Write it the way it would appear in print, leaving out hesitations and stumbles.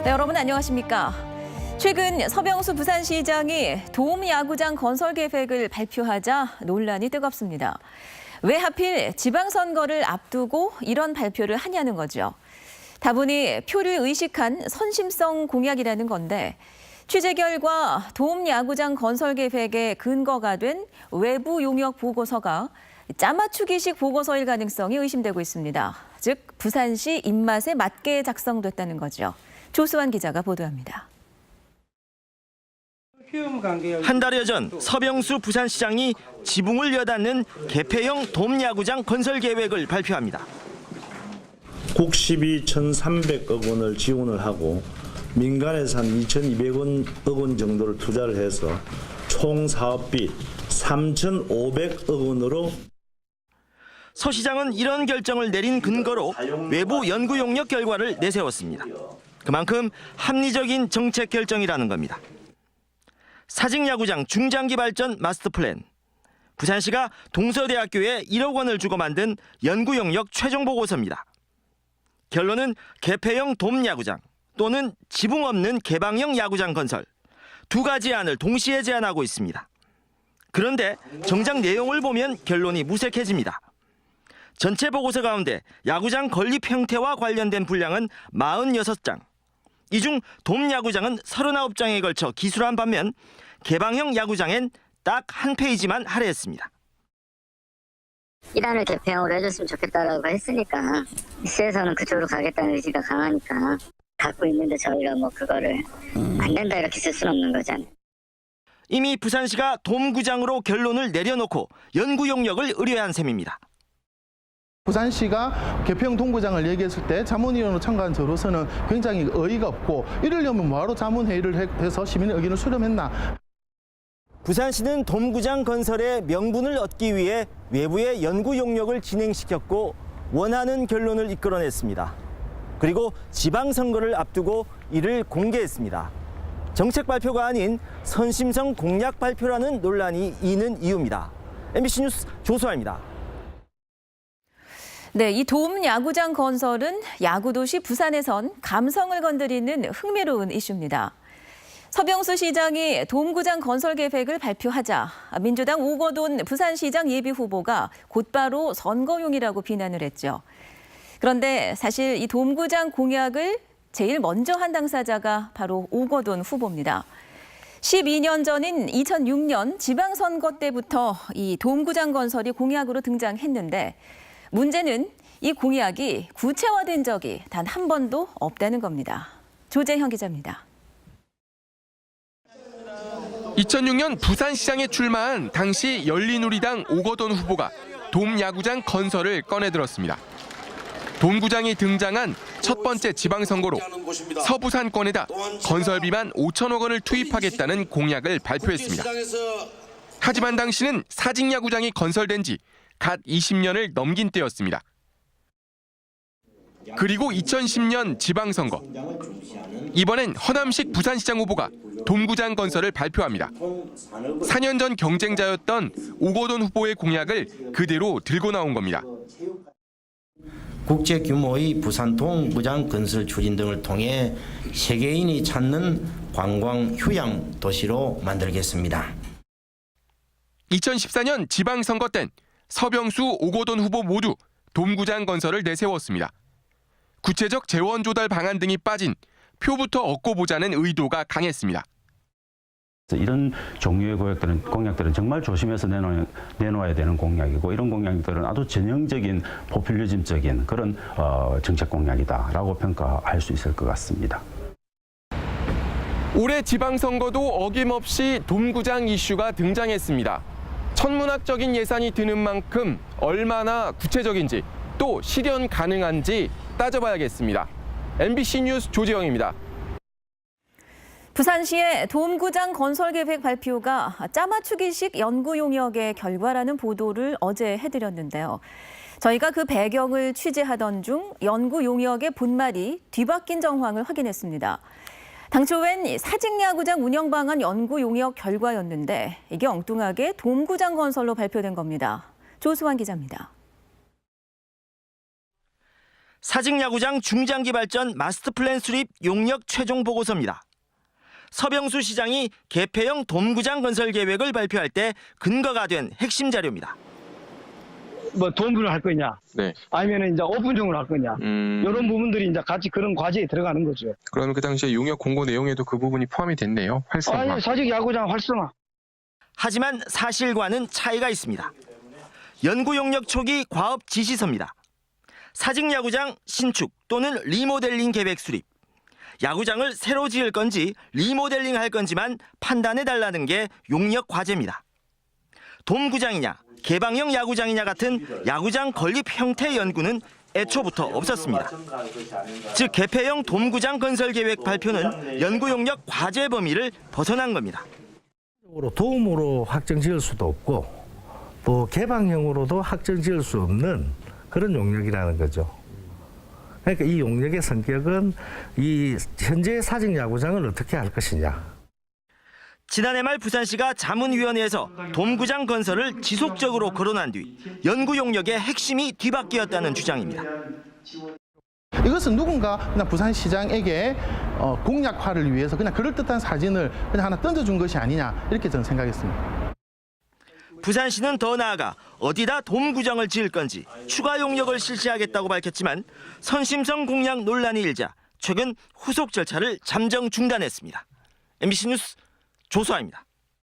네, 여러분 안녕하십니까? 최근 서병수 부산시장이 도움야구장 건설 계획을 발표하자 논란이 뜨겁습니다. 왜 하필 지방선거를 앞두고 이런 발표를 하냐는 거죠. 다분히 표를 의식한 선심성 공약이라는 건데 취재 결과 도움야구장 건설 계획의 근거가 된 외부 용역 보고서가 짜맞추기식 보고서일 가능성이 의심되고 있습니다. 즉 부산시 입맛에 맞게 작성됐다는 거죠. 조수환 기자가 보도합니다. 한 달여 전 서병수 부산시장이 지붕을 여닫는 개폐형 돔야구장 건설 계획을 발표합니다. 국시비 1,300억 원을 지원을 하고 민간에서 한 2,200억 원 정도를 투자를 해서 총 사업비 3,500억 원으로 서 시장은 이런 결정을 내린 근거로 외부 연구 용역 결과를 내세웠습니다. 그만큼 합리적인 정책 결정이라는 겁니다. 사직야구장 중장기 발전 마스터 플랜. 부산시가 동서대학교에 1억 원을 주고 만든 연구 용역 최종 보고서입니다. 결론은 개폐형 돔야구장 또는 지붕 없는 개방형 야구장 건설. 두 가지 안을 동시에 제안하고 있습니다. 그런데 정작 내용을 보면 결론이 무색해집니다. 전체 보고서 가운데 야구장 건립 형태와 관련된 분량은 46장. 이 중 돔야구장은 39장에 걸쳐 기술한 반면 개방형 야구장엔 딱 한 페이지만 할애했습니다. 1안을 개폐형으로 해줬으면 좋겠다라고 했으니까 시에서는 그쪽으로 가겠다는 의지가 강하니까 갖고 있는데 저희가 뭐 그거를 안 된다 이렇게 쓸 수는 없는 거잖아요. 이미 부산시가 돔구장으로 결론을 내려놓고 연구 용역을 의뢰한 셈입니다. 부산시가 개폐형 동구장을 얘기했을 때 자문위원으로 참가한 저로서는 굉장히 어이가 없고 이러려면 뭐하러 자문회의를 해서 시민의 의견을 수렴했나. 부산시는 돔구장 건설의 명분을 얻기 위해 외부의 연구 용역을 진행시켰고 원하는 결론을 이끌어냈습니다. 그리고 지방선거를 앞두고 이를 공개했습니다. 정책 발표가 아닌 선심성 공약 발표라는 논란이 이는 이유입니다. MBC 뉴스 조수아입니다. 네, 이 돔야구장 건설은 야구도시 부산에선 감성을 건드리는 흥미로운 이슈입니다. 서병수 시장이 돔구장 건설 계획을 발표하자 민주당 오거돈 부산시장 예비후보가 곧바로 선거용이라고 비난을 했죠. 그런데 사실 이 돔구장 공약을 제일 먼저 한 당사자가 바로 오거돈 후보입니다. 12년 전인 2006년 지방선거 때부터 이 돔구장 건설이 공약으로 등장했는데 문제는 이 공약이 구체화된 적이 단 한 번도 없다는 겁니다. 조재형 기자입니다. 2006년 부산시장에 출마한 당시 열린우리당 오거돈 후보가 돔야구장 건설을 꺼내들었습니다. 돔구장이 등장한 첫 번째 지방선거로 서부산권에다 건설비만 5천억 원을 투입하겠다는 공약을 발표했습니다. 하지만 당시는 사직야구장이 건설된 지 갓 20년을 넘긴 때였습니다. 그리고 2010년 지방선거. 이번엔 허남식 부산시장 후보가 돔구장 건설을 발표합니다. 4년 전 경쟁자였던 오거돈 후보의 공약을 그대로 들고 나온 겁니다. 국제 규모의 부산 돔구장 건설 추진 등을 통해 세계인이 찾는 관광 휴양 도시로 만들겠습니다. 2014년 지방선거 땐 서병수, 오거돈 후보 모두 돔구장 건설을 내세웠습니다. 구체적 재원 조달 방안 등이 빠진 표부터 얻고 보자는 의도가 강했습니다. 이런 종류의 공약들은 정말 조심해서 내놓아야 되는 공약이고 이런 공약들은 아주 전형적인 포퓰리즘적인 그런 정책 공약이다라고 평가할 수 있을 것 같습니다. 올해 지방선거도 어김없이 돔구장 이슈가 등장했습니다. 천문학적인 예산이 드는 만큼 얼마나 구체적인지 또 실현 가능한지 따져봐야겠습니다. MBC 뉴스 조재영입니다. 부산시의 돔구장 건설 계획 발표가 짜맞추기식 연구 용역의 결과라는 보도를 어제 해드렸는데요. 저희가 그 배경을 취재하던 중 연구 용역의 본말이 뒤바뀐 정황을 확인했습니다. 당초엔 사직야구장 운영 방안 연구 용역 결과였는데 이게 엉뚱하게 돔구장 건설로 발표된 겁니다. 조수환 기자입니다. 사직야구장 중장기 발전 마스터 플랜 수립 용역 최종 보고서입니다. 서병수 시장이 개폐형 돔구장 건설 계획을 발표할 때 근거가 된 핵심 자료입니다. 뭐 돔으로 할 거냐, 네. 아니면 이제 오픈형으로 할 거냐, 이런 부분들이 이제 같이 그런 과제에 들어가는 거죠. 그러면 그 당시에 용역 공고 내용에도 그 부분이 포함이 됐네요. 활성화. 아니, 사직 야구장 활성화. 하지만 사실과는 차이가 있습니다. 연구 용역 초기 과업 지시서입니다. 사직야구장 신축 또는 리모델링 계획 수립. 야구장을 새로 지을 건지 리모델링 할 건지만 판단해달라는 게 용역 과제입니다. 돔구장이냐 개방형 야구장이냐 같은 야구장 건립 형태 연구는 애초부터 없었습니다. 즉 개폐형 돔구장 건설 계획 발표는 연구 용역 과제 범위를 벗어난 겁니다. 돔으로 확정 지을 수도 없고 또 개방형으로도 확정 지을 수 없는 그런 용역이라는 거죠. 그러니까 이 용역의 성격은 이 현재 사직 야구장을 어떻게 할 것이냐. 지난해 말 부산시가 자문위원회에서 돔구장 건설을 지속적으로 거론한 뒤 연구 용역의 핵심이 뒤바뀌었다는 주장입니다. 이것은 누군가 그냥 부산시장에게 공약화를 위해서 그냥 그럴듯한 사진을 그냥 하나 던져준 것이 아니냐 이렇게 저는 생각했습니다. 부산시는 더 나아가 어디다 돔구장을 지을 건지 추가 용역을 실시하겠다고 밝혔지만 선심성 공약 논란이 일자 최근 후속 절차를 잠정 중단했습니다. MBC 뉴스 조수아입니다.